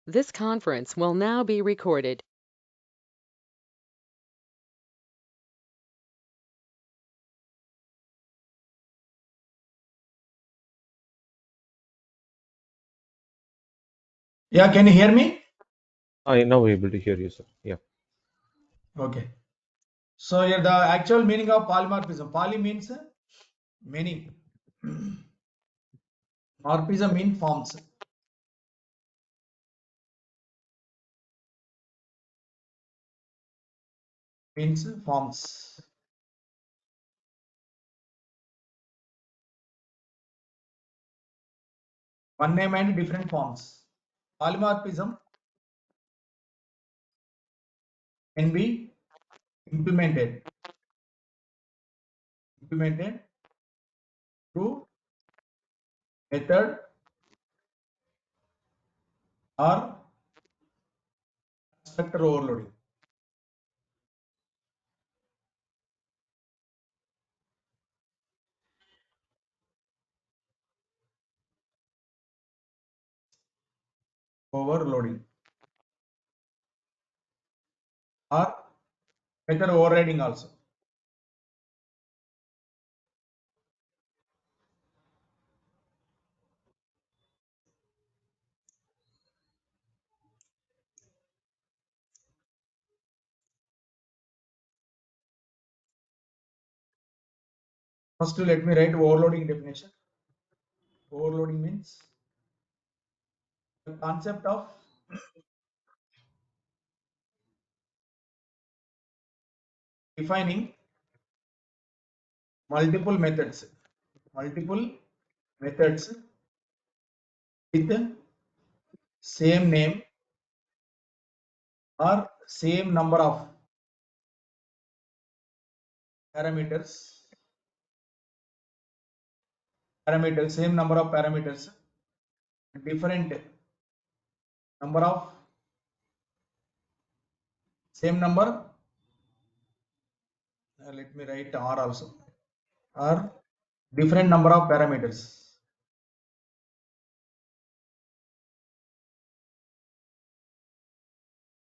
This conference will now be recorded. Yeah, can you hear me? I am now able to hear you, sir. Yeah. Okay. So here the actual meaning of polymorphism. Poly means many. Morphism means forms. Means forms. One name and different forms. Polymorphism can be implemented through method or constructor overloading. Overloading or method overriding also. First, let me write overloading definition. Overloading means the concept of defining multiple methods with same name or same number of same number of parameters, different number of same number. Let me write R also, or different number of parameters.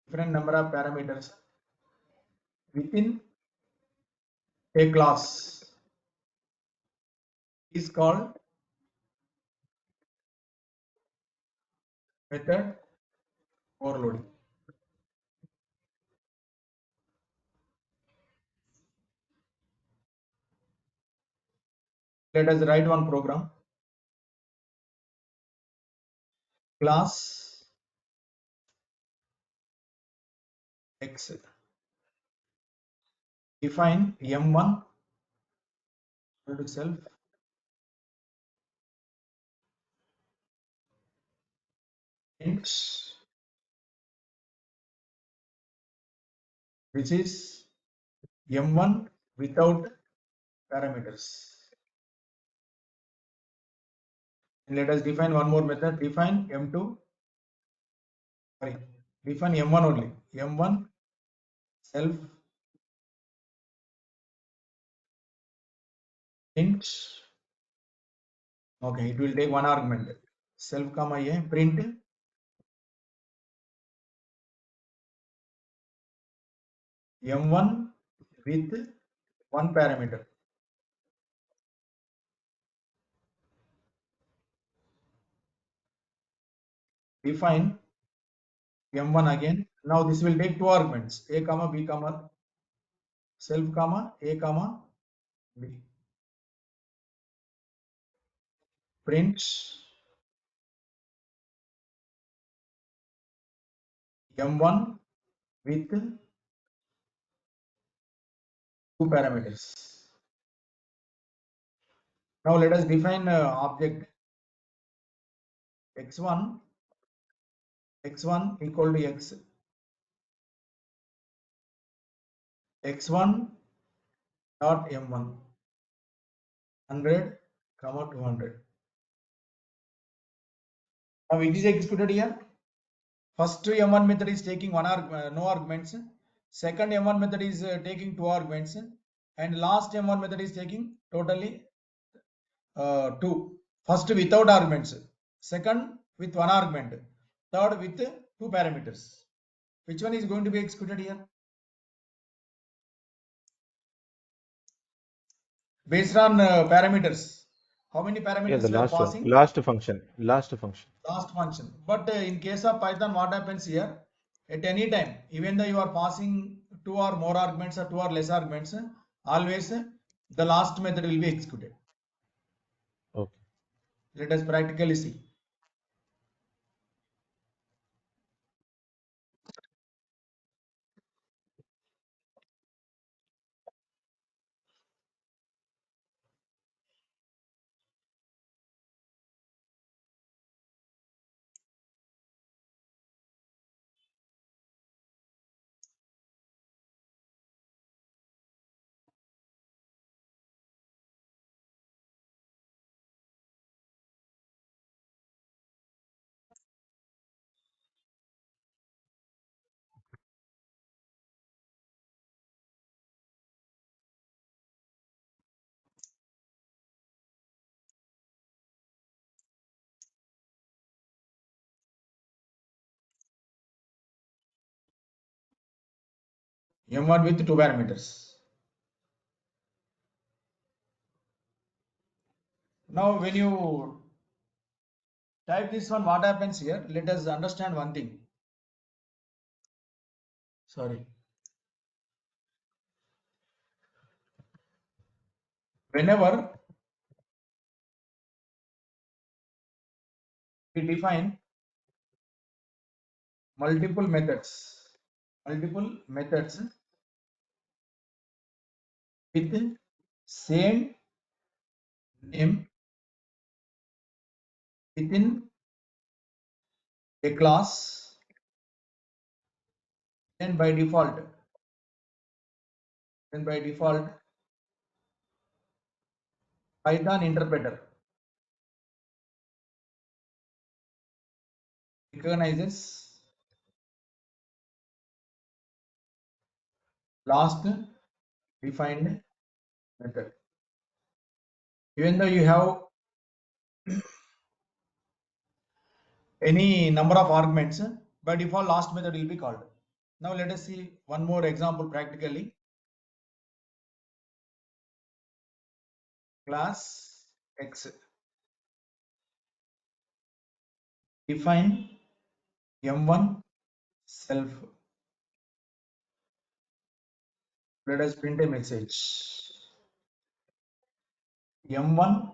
Different number of parameters within a class is called method overloading. Let us write one program. Class X define M1 equal to self int. This is M1 without parameters. And let us define one more method. Define M2. Sorry, define M1 only. M1 self int. Okay, it will take one argument. Self comma a print M1 with one parameter. Define M1 again. Now this will take two arguments, a comma b comma self comma a comma b. Print M1 with two parameters. Now let us define object x1 equal to x1 dot m1 100 comma 200. Now it is executed here. First M1 method is taking no arguments. Second M1 method is taking two arguments, and last M1 method is taking totally two. First without arguments, second with one argument. third with two parameters. Which one is going to be executed here? Based on parameters. How many Yeah, parameters the we are last one. passing? Last function. Last function. Last function. But in case of Python, what happens here? At any time, even though you are passing two or more arguments or two or less arguments, always the last method will be executed. Okay. Let us practically see. M1 with two parameters. Now, when you type this one, what happens here? Let us understand one thing. Sorry. Whenever we define multiple methods with same name within a class, then by default, Python interpreter recognizes last defined method. Even though you have any number of arguments, by default last method will be called. Now let us see one more example practically. Class X define M1 self. Let us print a message. M1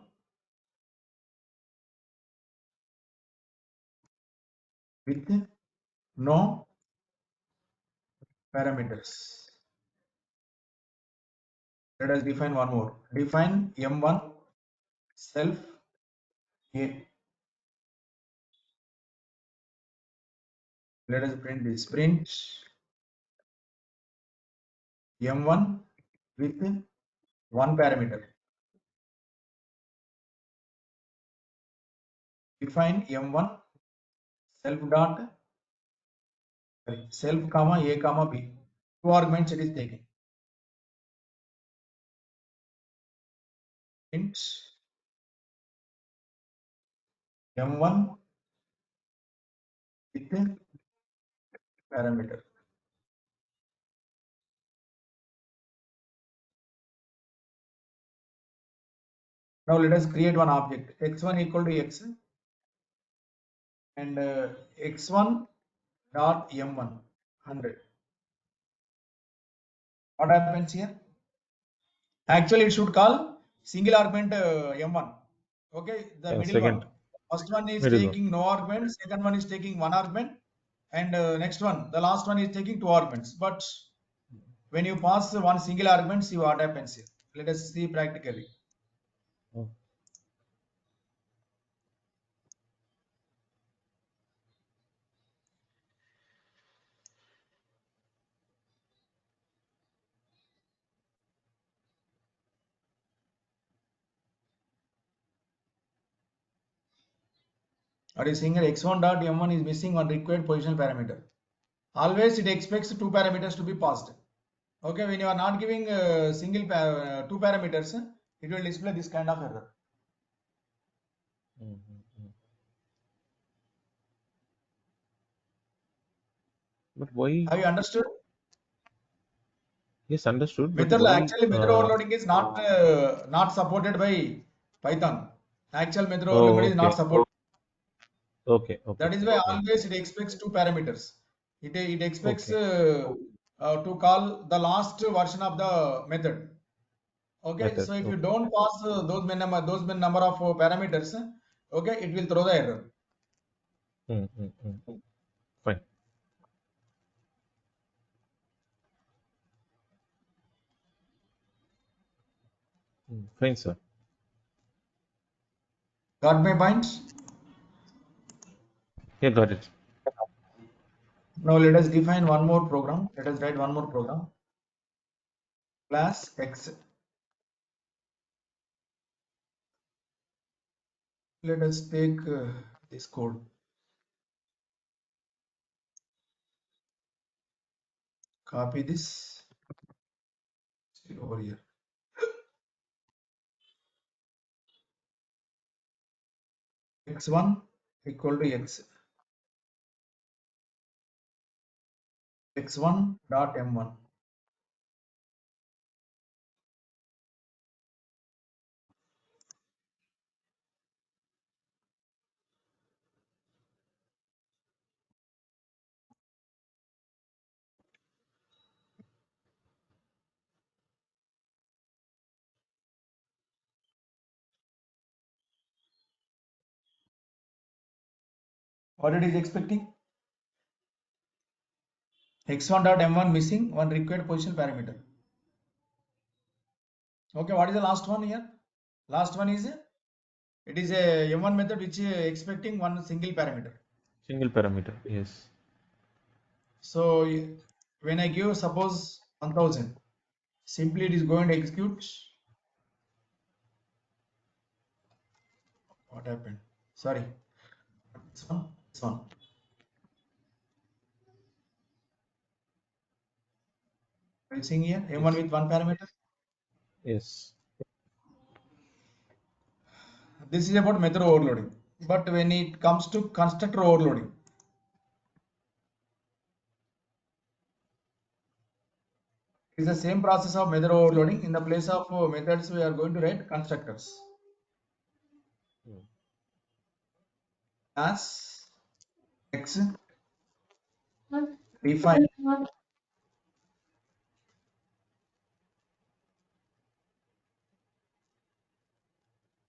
with no parameters. Let us define one more. Define M1 self A. Let us print this. Print M1 with one parameter. Define M1 self dot self comma A comma B. Two arguments it is taking. Print M1 with parameter. Now let us create one object. X1 equal to X and X1 dot M1 100. What happens here? Actually, it should call single argument M1. Okay, the Yeah, middle one. second. First one is Middle one. taking no argument, second one is taking one argument, and next one, the last one is taking two arguments. But when you pass one single argument, see what happens here. Let us see practically. Oh. Or a single x1 dot m1 is missing on required positional parameter. Always it expects two parameters to be passed. Okay, when you are not giving two parameters, it will display this kind of error. Mm-hmm. But why? Have you understood? Yes, understood. But Method why? actually method overloading is not supported by Python. Actual method overloading Oh, is not okay. supported. Okay. Okay. That is why Fine. always it expects two parameters. It expects Okay. to call the last version of the method. Okay, Method. so if you Okay. don't pass those number of parameters, okay, it will throw the error. Fine. Fine, sir. Got my points? Yeah, got it. Now let us define one more program. Let us write one more program. Class X. Let us take this code. Copy this over here. X1 equal to X. X1 dot M1. What it is expecting? X1 dot M1 missing one required position parameter. Okay, what is the last one here? Last one is it is a M1 method which is expecting one single parameter. Single parameter. Yes. So when I give suppose 1000, simply it is going to execute. What happened? Sorry, this one, this one. Are you seeing here M1 Yes. with one parameter? Yes. This is about method overloading. But when it comes to constructor overloading, it is the same process of method overloading. In the place of methods, we are going to write constructors. As X define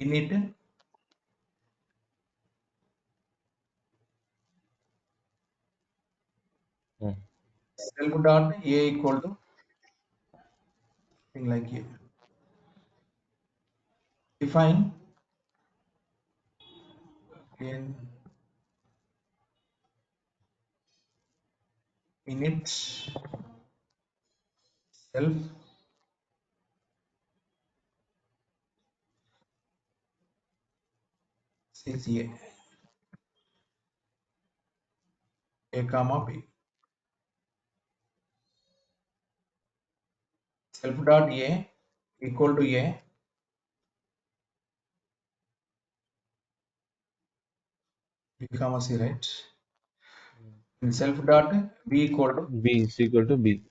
init Mm. self dot a equal to thing like a. Define in init self says a comma b. Self dot a equal to a b comma c, right? And self dot b equal to, B is equal to B.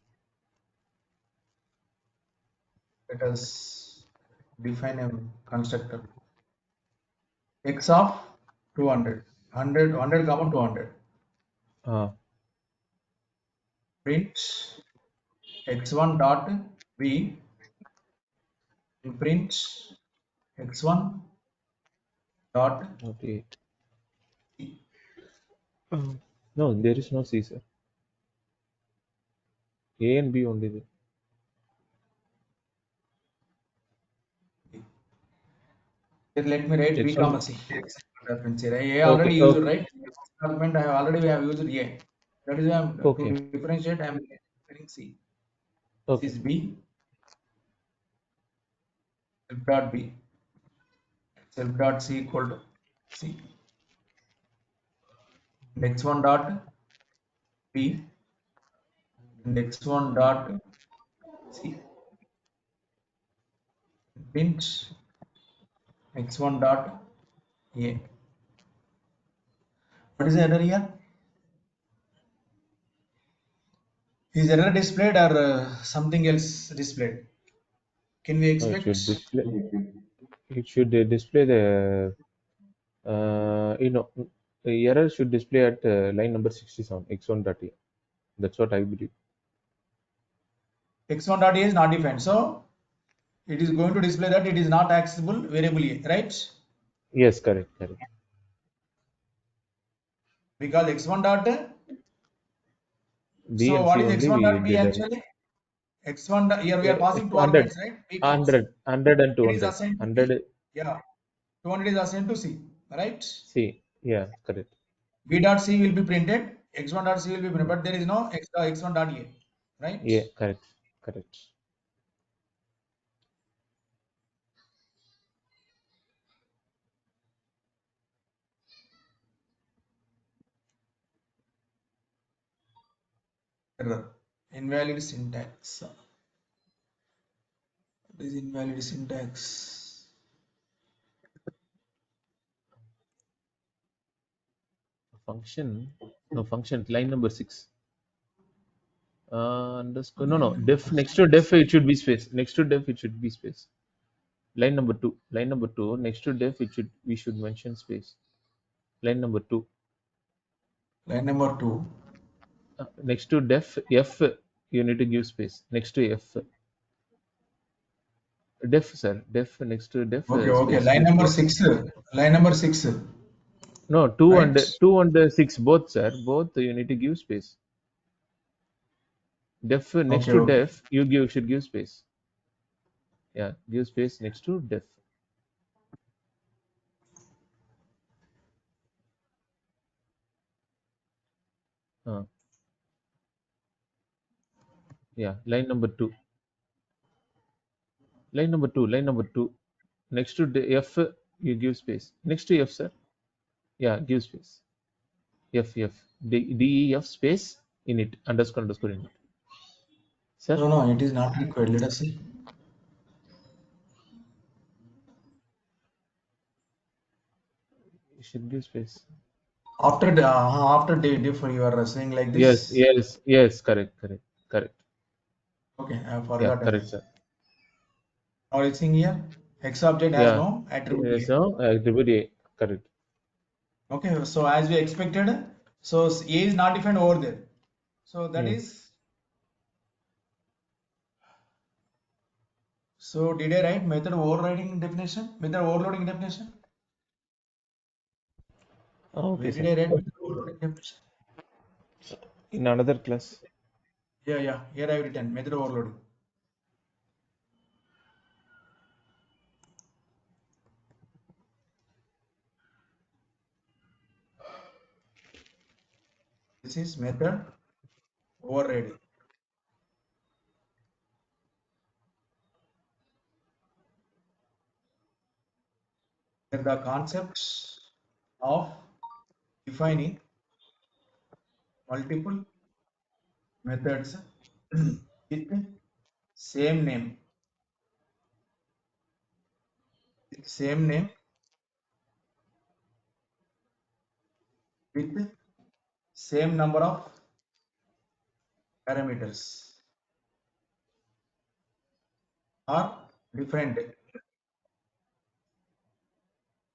let us define a constructor x of 200 100 comma 200 Ah. print x1 dot b and print x1 dot Not 8. c. No, there is no C, sir. A and B only there. Here let me write b X1. comma c. What happens here? A Okay. already used, Okay. right? Argument I have already we have used a. That is why I'm to Okay. differentiate I am writing c. This Okay. is b self dot b self dot c equal to c. And x1 dot b and x1 dot c. Print x1 dot a. What is the error here? Is error displayed or something else displayed? Can we No, it expect? should display. It should display the the error should display at line number 67 x1.a. That's what I believe. X1.a is not defined. So it is going to display that it is not accessible variable A, right? Yes, correct, correct. Because X1 dot, B so and what C is only X1 we dot B did it. actually? X1 here we are passing two 100, arguments, right? B comes. 100 and It is 200. assigned to B. 100 Yeah. 200 is assigned to C, right? C. Yeah, correct. B dot C will be printed. X1 dot C will be printed, Hmm. but there is no X1 dot A, right? Yeah, correct, correct. Error. Invalid syntax. What is invalid syntax? Function, no function. Line number 6. Underscore. No, no. Def next to def it should be space. Next to def it should be space. Line number 2. Line number 2. Next to def it should we should mention space. Line number 2. Line number 2. Next to def f you need to give space. Next to f def sir def next to def Okay, okay. space Line give number space. 6. Line number 6, No, 2 right? and 2 and 6 both sir both you need to give space. Def next Okay, to okay. def you give should give space. Yeah, give space next to def. Uh, yeah, line number 2. Line number 2. Line number 2. Next to f you give space. Next to f sir. Yeah, give space. F def space in it underscore in it. Sir, No, no, it is not required. Let us see. you should give space. After diff, you are saying like Yes, this. yes, yes, correct, correct, correct. Okay, I have Yeah, forgotten correct, that. sir. Now it's in here. X object has Yeah. no attribute A. So attribute A, correct. Okay, so as we expected, so A is not defined over there. So that Hmm. is, so did I write method overriding definition? Method overloading definition? Okay, Where did sir. I write method overloading definition? In another class. Yeah, yeah, here I have written method overloading. This is method overriding. Here the concepts of defining multiple methods with same name, with same name, with same number of parameters or different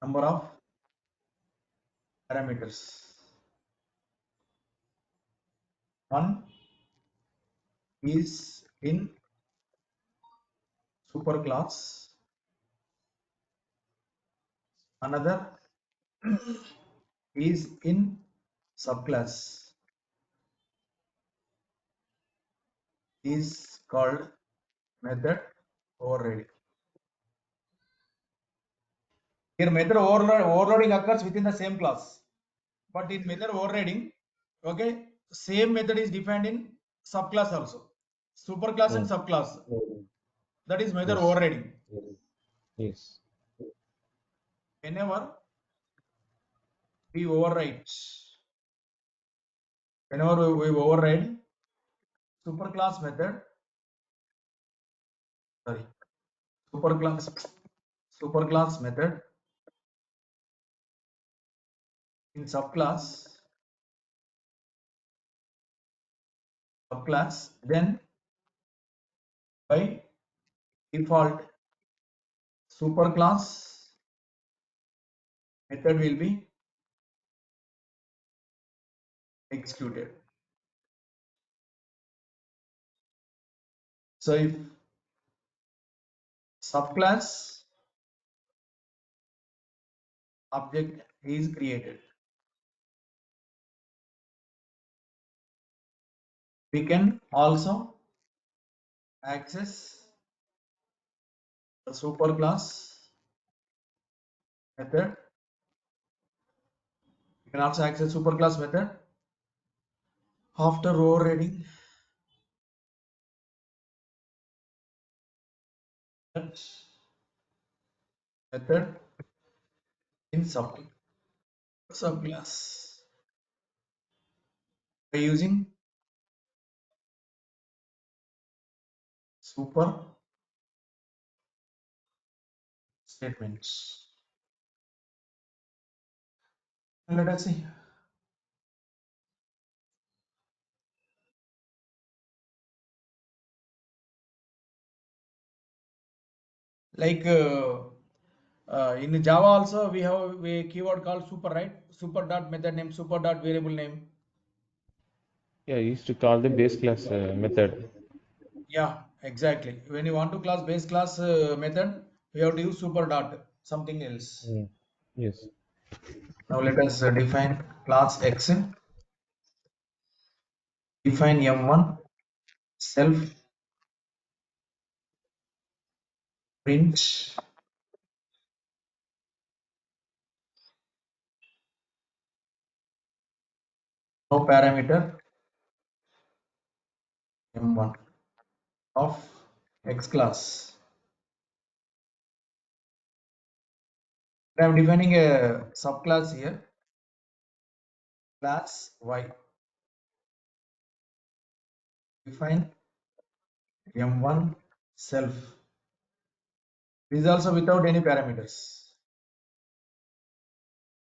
number of parameters. One is in superclass, another is in subclass, is called method overriding. Here method overloading occurs within the same class, but in method overriding, okay, same method is defined in subclass also, superclass and Hmm. subclass. That is method Yes. overriding. Yes. Whenever we override, whenever we override superclass method, sorry, superclass superclass method in subclass, subclass, then by default superclass method will be executed. So if subclass object is created, we can also access the superclass method. We can also access superclass method after overriding that method in subclass by using super statements. And let us see. Like in Java also we have a keyword called super, right? Super dot method name, super dot variable name. Yeah, I used to call the base class method. Yeah, exactly. When you want to class base class method, we have to use super dot something else. Mm. Yes. Now let us define class X, define M1, self print no parameter M1 of X class. I am defining a subclass here, class Y. Define M1 self. This is also without any parameters.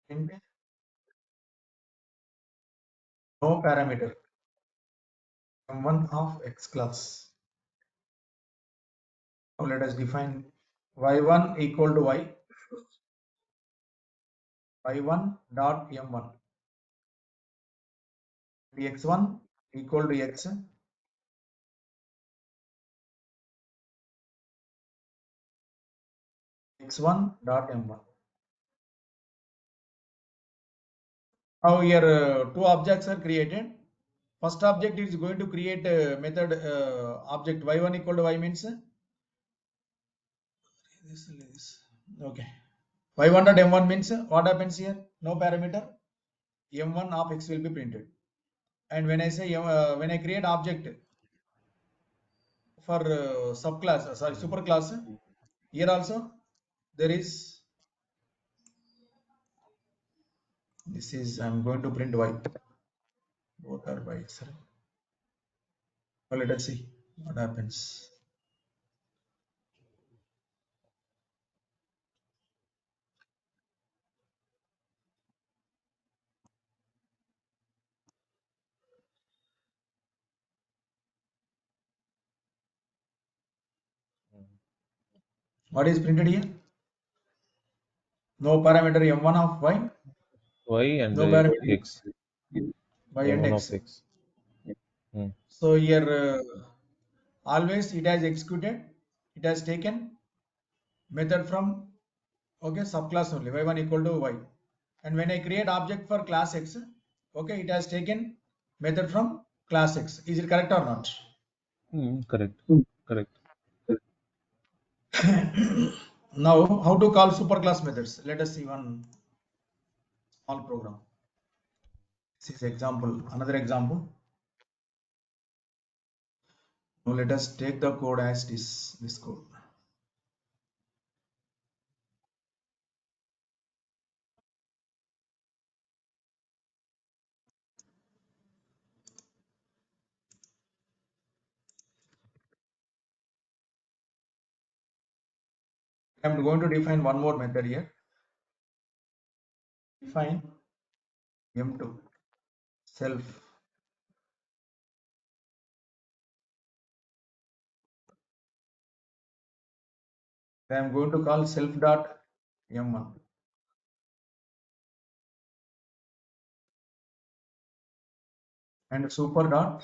Int no parameter M1 of X class. Now let us define Y1 equal to Y, Y1 dot M1, X1 equal to X, X1 dot M1. Now here two objects are created. First object is going to create a method object y1 equal to y means this. Okay. Y1 dot m1 means what happens here? No parameter. M1 of x will be printed. And when I say when I create object for subclass, sorry, superclass, here also there is this is I'm going to print y. Both are y. Sorry. Now let us see what happens. What is printed here? No parameter m1 of y, Y and no parameter X. y and M1 of x. X. Mm. So here always it has executed, it has taken method from okay subclass only y1 equal to y. And when I create object for class x, okay, it has taken method from class x. Is it correct or not? Mm, correct. Correct. Now how to call superclass methods? Let us see one small program. This is example, another example. Now let us take the code as this code. I'm going to define one more method here. Define m2 self I am going to call self dot m1 and super dot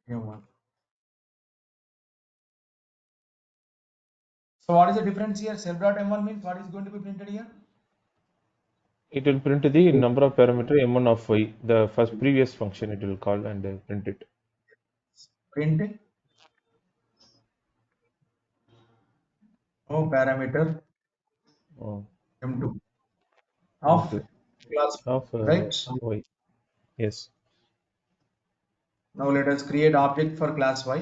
m1. So what is the difference here? Self dot m1 means what is going to be printed here? It will print the number of parameter m1 of y, the first previous function it will call and print it. Print no parameter Oh, m2 of m2 class, of right? y. Yes. Now let us create object for class y.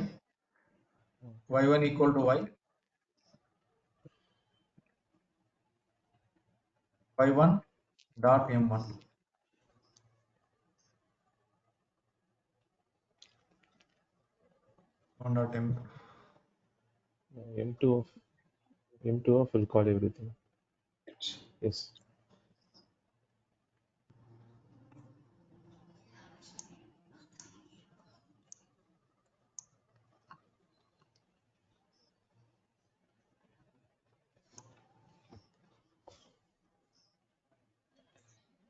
Y1 equal to y. Y1 dot m1. One dot m. M2 of M2 of will call everything. Yes.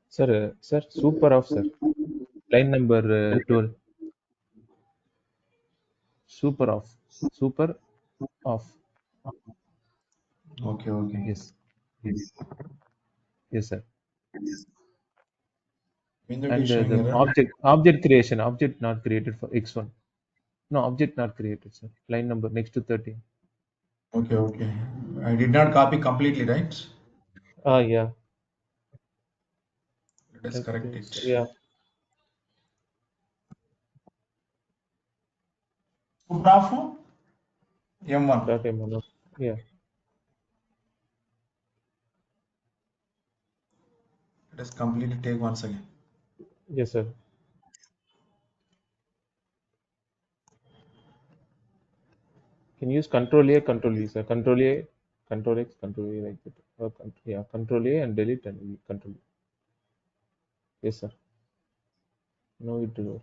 Sir, super off, sir. Line number 12. Super off. Super off. Okay, okay. Yes. Yes, sir. Mean that is And showing the error. object creation, object not created for x1. No, object not created, sir. Line number next to 13. Okay, okay. I did not copy completely, right? Ah, yeah. Let us I correct think it. so. Yeah. Graph m1. Dot m1 of. Yeah. Let us completely take once again. Yes, sir. Can you use Control A, Control V, sir. Control A, Control X, Control A like that. Or yeah, Control A and delete and Control. Yes, sir. No, it will work.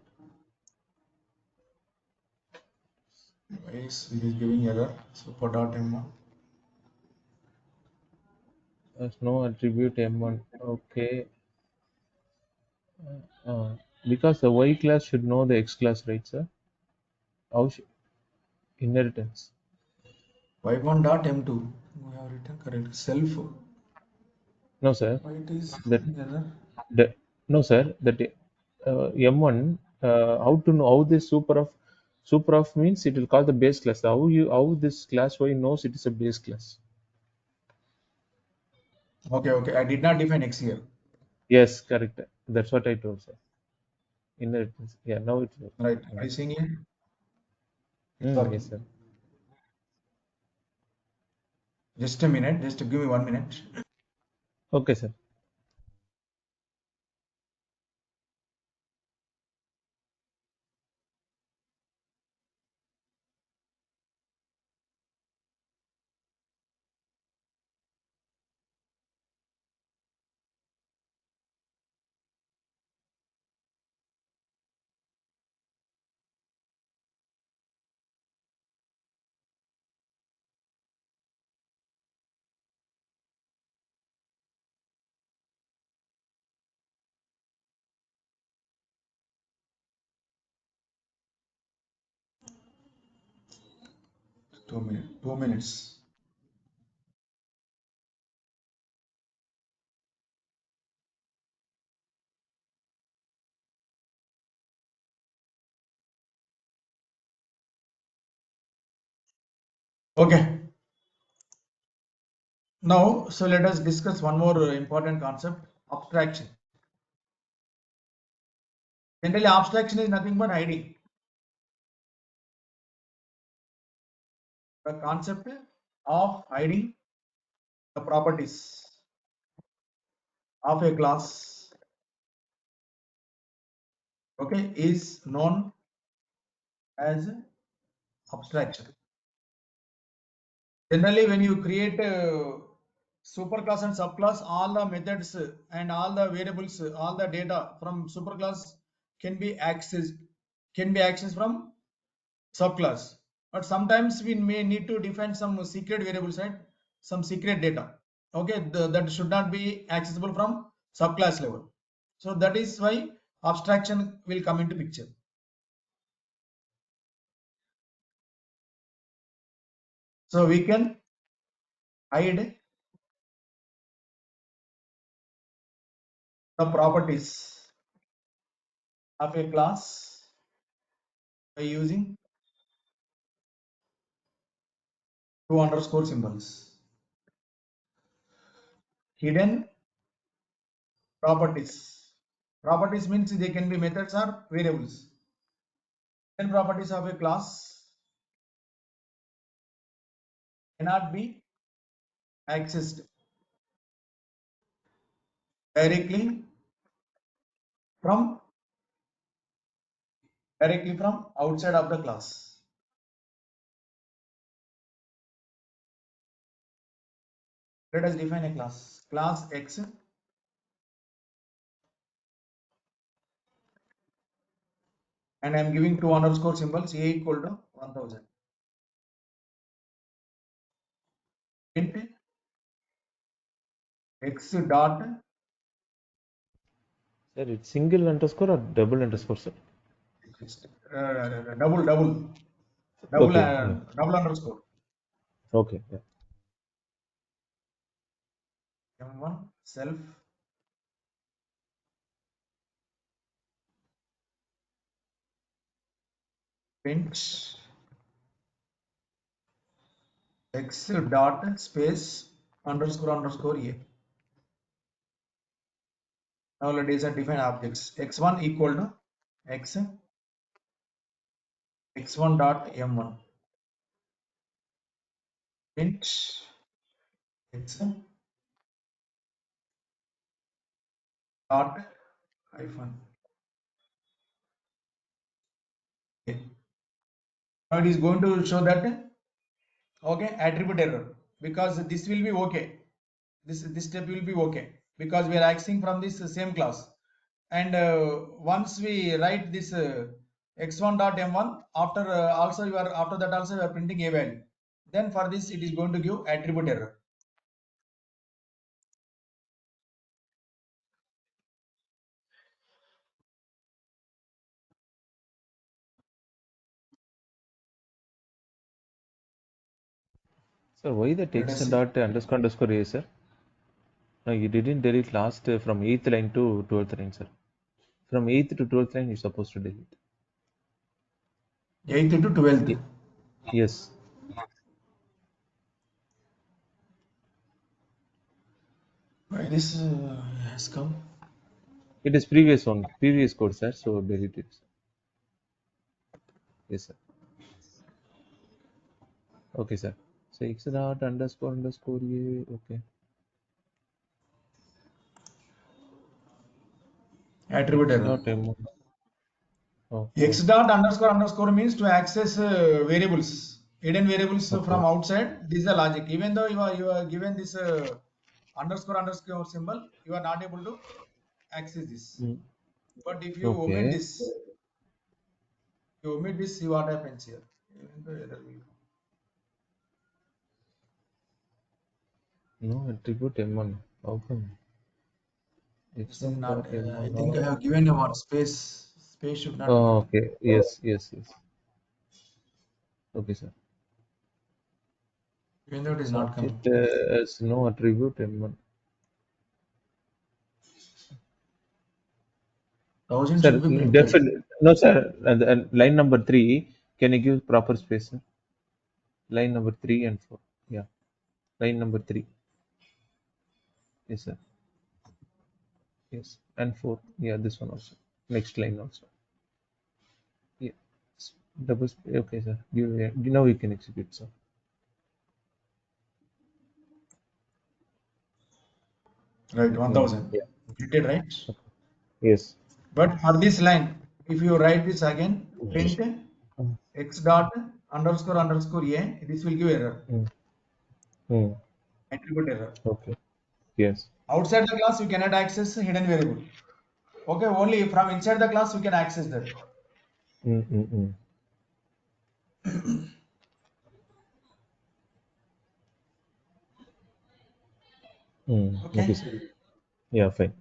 Yes, it is giving error. Super dot m1. There's no attribute M1. Okay. Uh, because the Y class should know the X class, right, sir? How inheritance? Y1 dot m2. We have written correct. Self. No, sir. Why it is That giving error? the no, sir. That M1. How to know how this super of means it will call the base class. How this class Y knows it is a base class? Okay, okay. I did not define x here. Yes, correct. That's what I told, sir. Inheritance. Yeah, now it's working. Right. Yeah. Are you seeing it? It's Yes, working. sir. Just a minute. Just give me 1 minute. Okay, sir. Two minutes. 2 minutes. Okay. Now, so let us discuss one more important concept, abstraction. Generally, abstraction is nothing but hiding. The concept of hiding the properties of a class, okay, is known as abstraction. Generally, when you create a superclass and subclass, all the methods and all the variables, all the data from superclass can be accessed, from subclass. But sometimes we may need to define some secret variables, right? some secret data. Okay, that should not be accessible from subclass level. So that is why abstraction will come into picture. So we can hide the properties of a class by using two underscore symbols. Hidden properties. Properties means they can be methods or variables. Hidden properties of a class cannot be accessed directly from outside of the class. Let us define a class. Class X, and I am giving two underscore symbols, A equal to 1000. Int X dot Sir, it's single underscore or double underscore, sir? double Okay, yeah. double underscore Okay, yeah. M1 self print X dot space underscore A. Now let us define objects. X1 equal to X X1 dot M1 print X dot hyphen A. Now it is going to show that okay attribute error, because this will be okay. This step will be okay because we are accessing from this same class. And once we write this x1 dot m1, after also you are after that also you are printing a value, then for this it is going to give attribute error. Sir, why the Let text us see. dot underscore A, sir? No, you didn't delete last from 8th line to 12th line, sir. From 8th to 12th line, you're supposed to delete. 8th to 12th. Yes. Why this has come? It is previous one, previous code, sir. So delete it. Yes, sir. Okay, sir. So x dot underscore A. Okay. Attribute X error. dot M1. X Okay. dot underscore means to access variables, hidden variables Okay. from outside. This is the logic. Even though you are given this underscore symbol, you are not able to access this. Mm. But if Okay. you omit this, see what happens here. Even though error will come. No attribute M1. How come? This is X1 not. dot I M1. think I have given a one space. Space should not be Oh, given. okay. Yes, yes, yes. Okay, sir. Even though it is not coming. Subject has no attribute M1. 1000 Sir, should be printed. definitely. No, sir. And line number 3, can you give proper space, sir? Line number 3 and 4. Yeah. Line number 3. Yes, sir. Yes. And 4. Yeah, this one also. Next line also. Yeah. Double space. Okay, sir. Now you can execute, sir. Right, Mm, 1000. yeah. Printed, right? Okay. Yes. But for this line, if you write this again, print Mm, x dot underscore a, this will give error, mm, mm. attribute error. Okay. Yes. Outside the class, you cannot access hidden variable. Okay, only from inside the class you can access that. Mm, mm, mm. Okay. Okay, sir. Yeah, fine.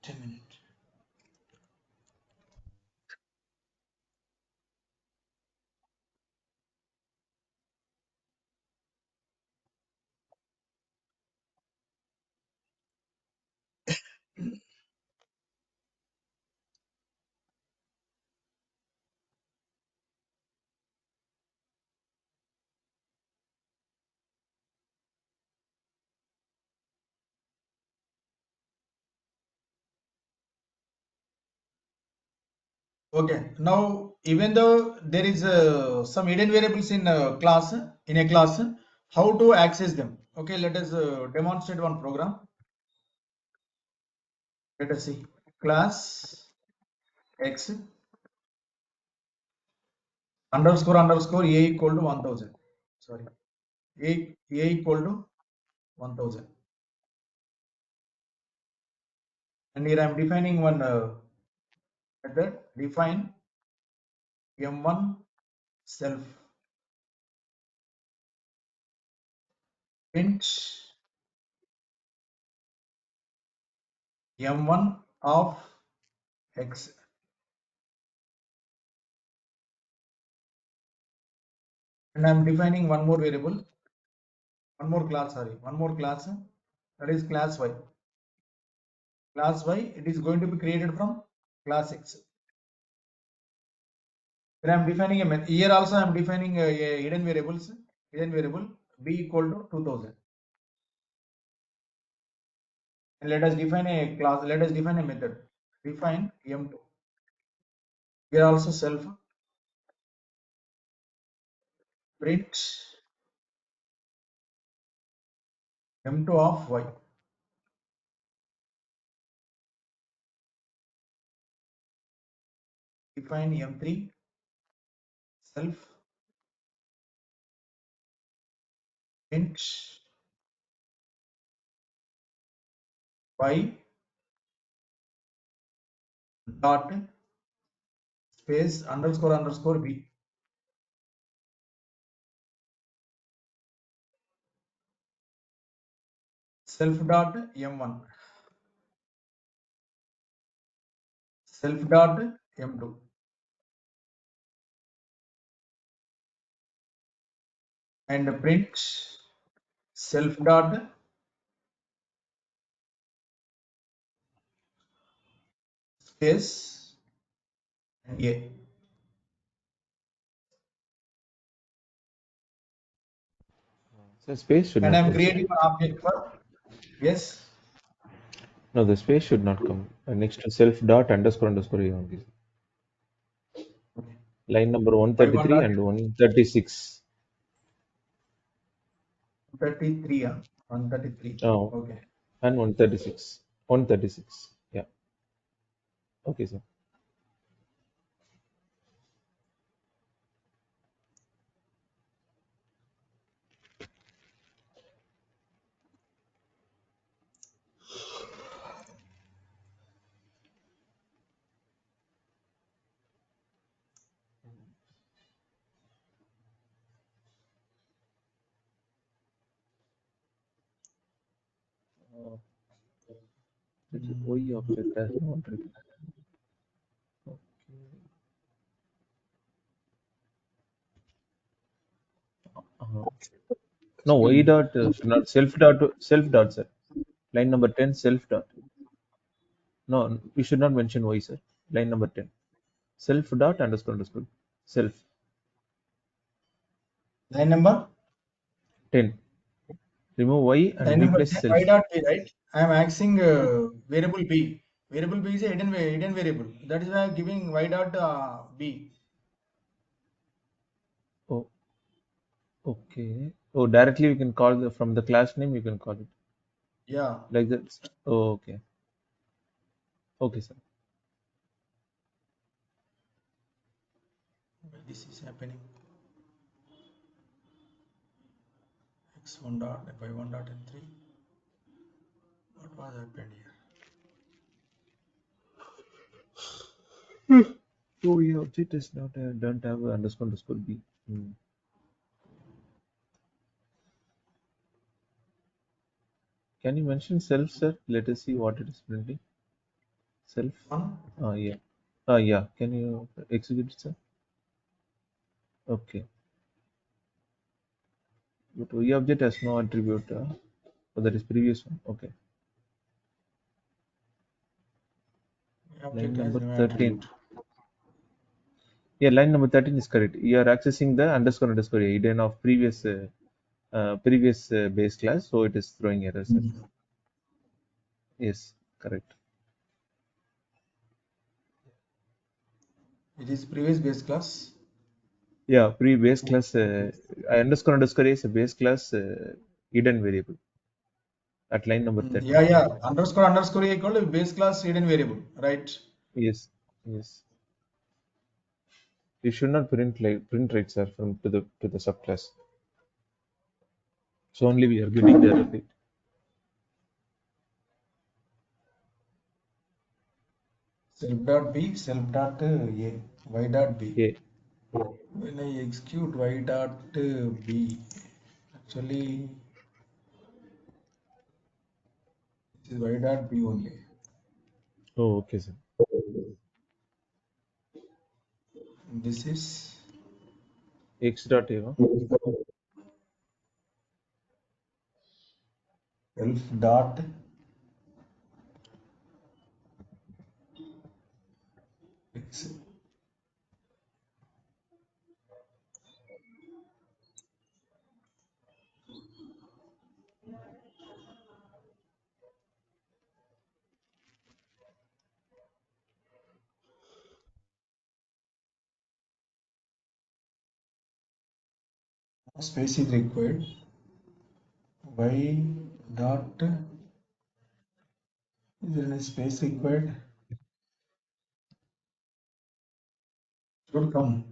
Ten minutes. Okay. Now, even though there is some hidden variables in a class, how to access them? Okay, let us demonstrate one program. Let us see. Class X underscore A equal to 1000. Sorry. A equal to 1000. And here I am defining one method. Define M1 self int M1 of X. And I am defining one more variable, one more class, that is class Y. Class Y, it is going to be created from class X. Then I am defining a method. Here also I am defining a hidden variable B equal to 2000. And let us define a class, let us define a method. Define M2. Here also self print M2 of Y. Define M3 self print Y dot space underscore B. Self dot M1. Self dot M2. And print self dot space and A. So space should And not I'm come, sir. creating an object for yes. No, the space should not come. Next to self dot underscore A only. Line number Y1 133 dot and 136. 33, 133. Oh, Okay. and 136. 136. Yeah. Okay, sir. Uh, this Y object has no attribute. Okay. Uh, no, Y dot should not self dot, sir. Line number 10, self dot. No, we should not mention Y, sir. Line number 10. Self dot underscore. Self. Line number 10. Remove Y and line number replace 10, self. y dot b, right? I am accessing variable b. Variable b is a hidden variable. That is why I am giving y dot b. Oh, okay. Oh, directly you can call from the class name, you can call it. Yeah, Like that. Oh, okay. Okay, sir. this is happening. X1 dot y1 dot and 3. What was happened here? Oh, yeah, object is not don't have a underscore b. Hmm. Can you mention self, sir? Let us see what it is printing. Self. One. Yeah. Yeah. Can you execute it, sir? Okay. But we object has no attribute. Oh, that is previous one. Okay. Line Object has number no 13. attribute. Yeah, line number 13 is correct. You are accessing the underscore hidden of previous base class, so it is throwing error, sir. Yes, correct. It is previous base class. Yeah, pre-base class underscore is a base class hidden variable at line number 13. Yeah. Underscore equal to base class hidden variable, right? Yes, yes. You should not print right, sir, from to the subclass. So only we are getting the error rate. Self dot b, self dot a, y dot b. Yeah. When I execute y dot b, actually it is y dot b only. Oh, okay, sir. This is X dot A. Huh? self dot x. Space is required. Y dot, is there any space required? Should come.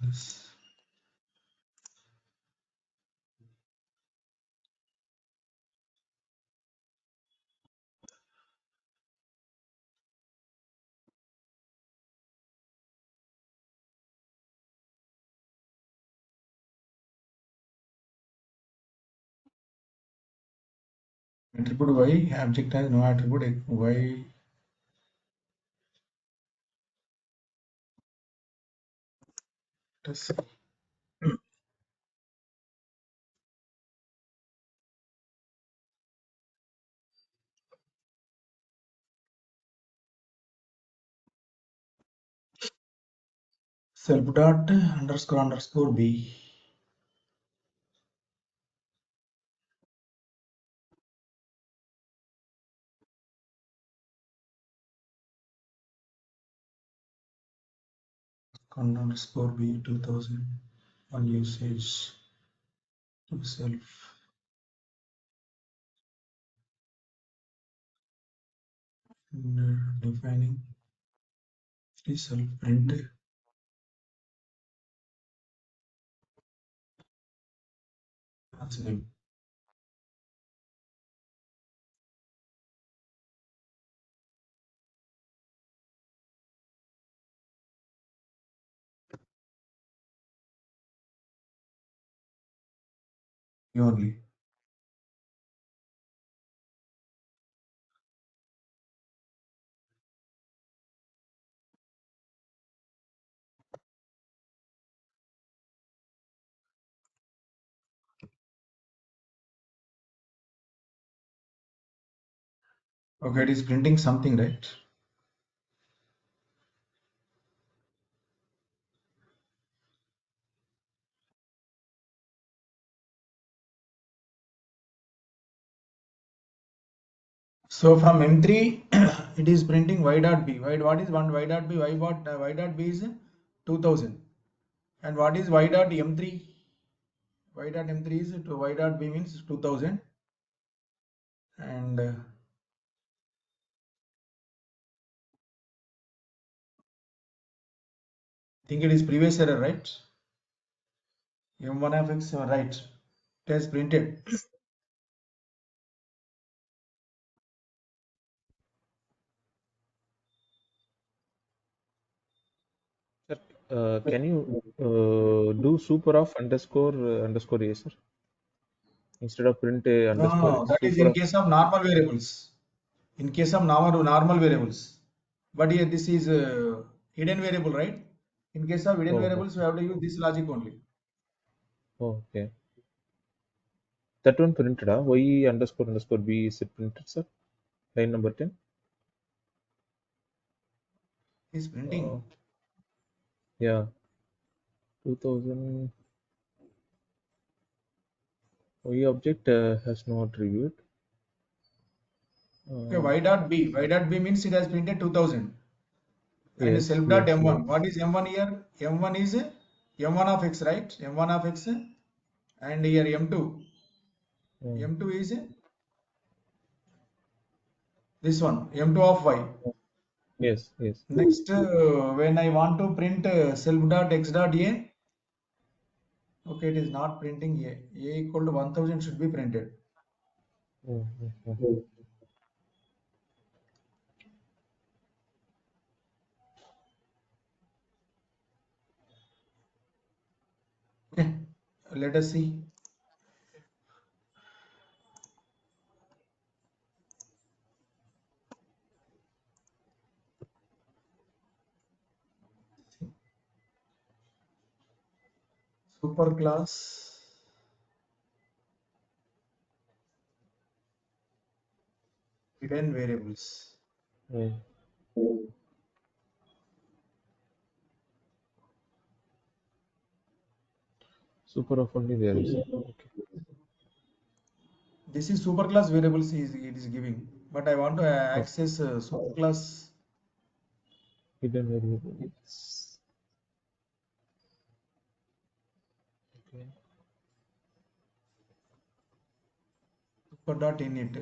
Yes. Attribute y, object has no attribute y. Just self dot underscore b. Underscore b 2000 on usage to self. Defining the self print as name only. Okay, it is printing something, right? So from M3, it is printing y dot b. What is one y dot b? Y dot b is 2000. And what is y dot M3? Y dot M3 is to y dot b means 2000. And think it is previous error, right? M1 of x, right. It has printed. Sir, can you do super of underscore underscore a, sir? Instead of print a No, no, underscore, no. it's That is super in of. case of normal variables. In case of normal variables. But here this is hidden variable, right? In case of hidden Oh, oh, variables, we have to use this logic only. oh, okay. That one printed, y underscore underscore b is it printed, sir? Line number 10. Is Uh, printing. yeah, 2000 y object has not reviewed. Okay, Uh, y dot b. Y dot b means it has printed 2000. And yes, self dot yes, yes. m1. What is m1 here? M1 is m1 of x, right? M1 of x. And here m2. Mm, M2 is this one. M2 of y. yes, yes. Next, when I want to print self dot x dot a, okay, it is not printing a. A equal to 1000 should be printed. Mm, mm, mm. Okay, let us see. Super class hidden variables. Mm. Super of only there is, sir. Okay. This is super class variables is it is giving, but I want to Oh, access super class hidden variables. Okay. super dot init.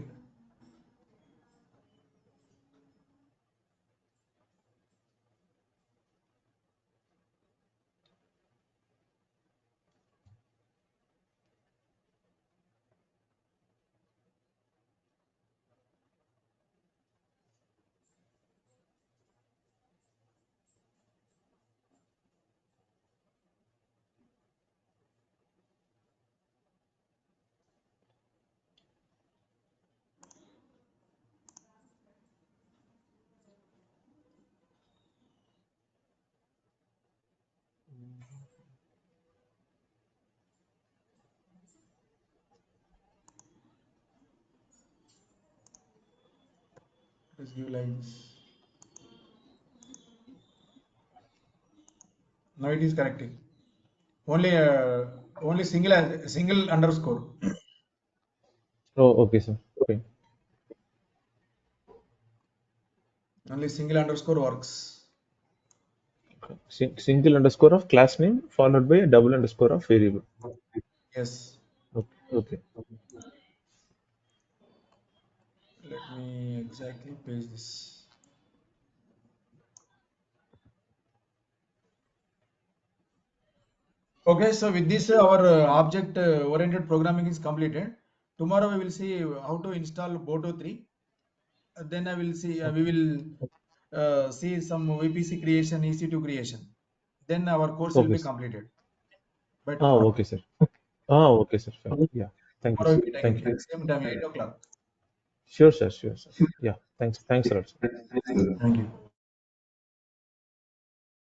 Let's give like this. Now it is correcting. Only only single underscore. Oh, okay, sir. Fine. Only single underscore works. Single underscore of class name followed by a double underscore of variable. Yes. Okay, okay. Let me exactly paste this. Okay, so with this, our object oriented programming is completed. Tomorrow we will see how to install Boto 3. Then I will see, we Okay, will see some VPC creation, EC2 creation. Then our course will okay, be sir. completed by Ah, tomorrow. okay, sir. Ah, okay, sir. Fine. Okay. Yeah. Thank you, Tomorrow sir. we will be Thank taking you. it. Same time, 8 o'clock. Sure, sir. Sure, sir. Yeah. Thanks. Thanks a lot, sir. Thank you.